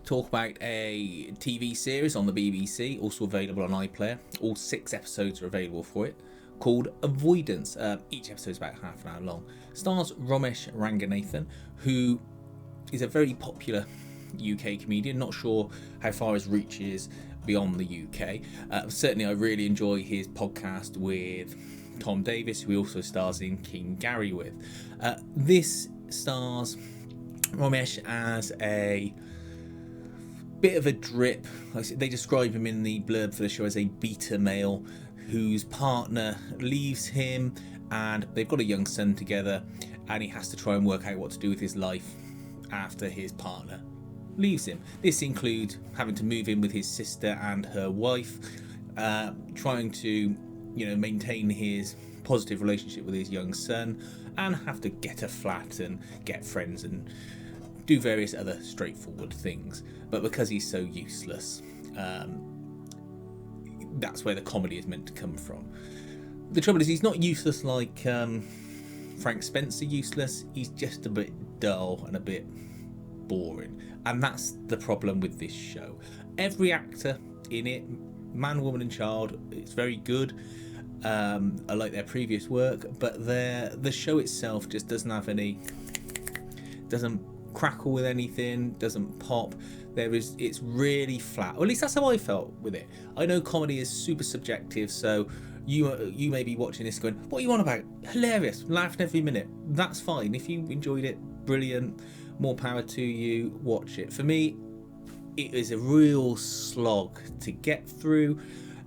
to talk about a TV series on the BBC, also available on Iplayer. All 6 episodes are available for it, called Avoidance. Each episode is about half an hour long. Stars Ramesh Ranganathan, who is a very popular UK comedian. Not sure how far his reach is beyond the UK. Certainly I really enjoy his podcast with Tom Davis, who he also stars in King Gary with. This stars Ramesh as a bit of a drip. They describe him in the blurb for the show as a beta male whose partner leaves him, and they've got a young son together, and he has to try and work out what to do with his life after his partner leaves him. This includes having to move in with his sister and her wife, trying to maintain his positive relationship with his young son, and have to get a flat and get friends and do various other straightforward things. But because he's so useless, that's where the comedy is meant to come from. The trouble is, he's not useless like Frank Spencer useless. He's just a bit dull and a bit boring, and that's the problem with this show. Every actor in it, man, woman and child, it's very good. I like their previous work, but the show itself just doesn't crackle with anything, doesn't pop. It's really flat, or at least that's how I felt with it. I know comedy is super subjective, so you may be watching this going, what are you on about? Hilarious, laughing every minute. That's fine. If you enjoyed it, brilliant, more power to you, watch it. For me, it is a real slog to get through,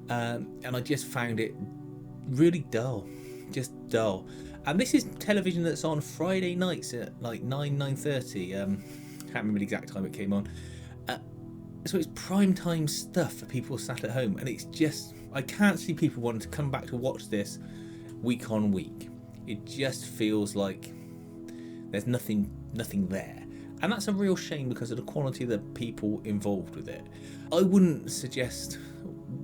and I just found it really dull, just dull. And this is television that's on Friday nights at like 9:30. Can't remember the exact time it came on. So it's prime time stuff for people sat at home, and it's just, I can't see people wanting to come back to watch this week on week. It just feels like there's nothing there, and that's a real shame because of the quality of the people involved with it. I wouldn't suggest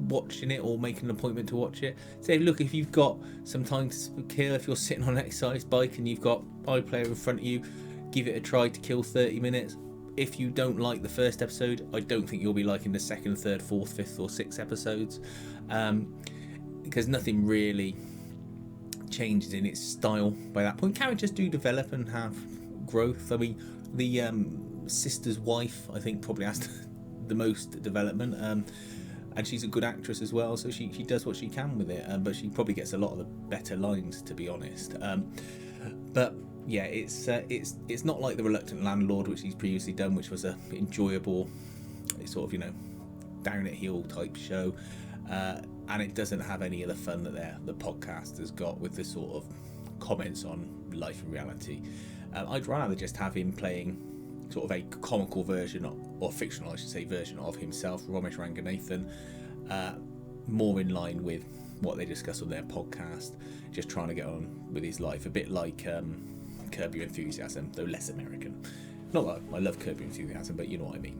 watching it or making an appointment to watch it. Say, look, if you've got some time to kill, if you're sitting on an exercise bike and you've got iPlayer in front of you, give it a try to kill 30 minutes. If you don't like the first episode, I don't think you'll be liking the second, third, fourth, fifth or sixth episodes, because nothing really changes in its style by that point. Characters do develop and have growth. I mean, the sister's wife, I think, probably has the most development, and she's a good actress as well, so she does what she can with it, but she probably gets a lot of the better lines, to be honest. But yeah, it's not like The Reluctant Landlord, which he's previously done, which was a enjoyable sort of down at heel type show, and it doesn't have any of the fun that the podcast has got with the sort of comments on life and reality. I'd rather just have him playing sort of a comical version, or fictional I should say, version of himself, Ramesh Ranganathan, more in line with what they discuss on their podcast, just trying to get on with his life, a bit like Curb Your Enthusiasm, though less American. Not that I love Curb Your Enthusiasm, but you know what I mean.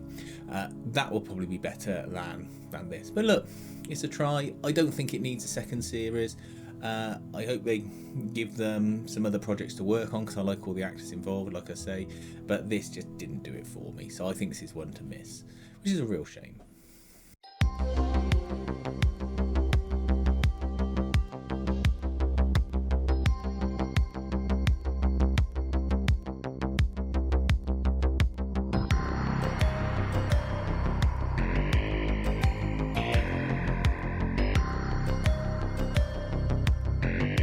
That will probably be better than this. But look, it's a try. I don't think it needs a second series. I hope they give them some other projects to work on, because I like all the actors involved, like I say, but this just didn't do it for me. So I think this is one to miss, which is a real shame.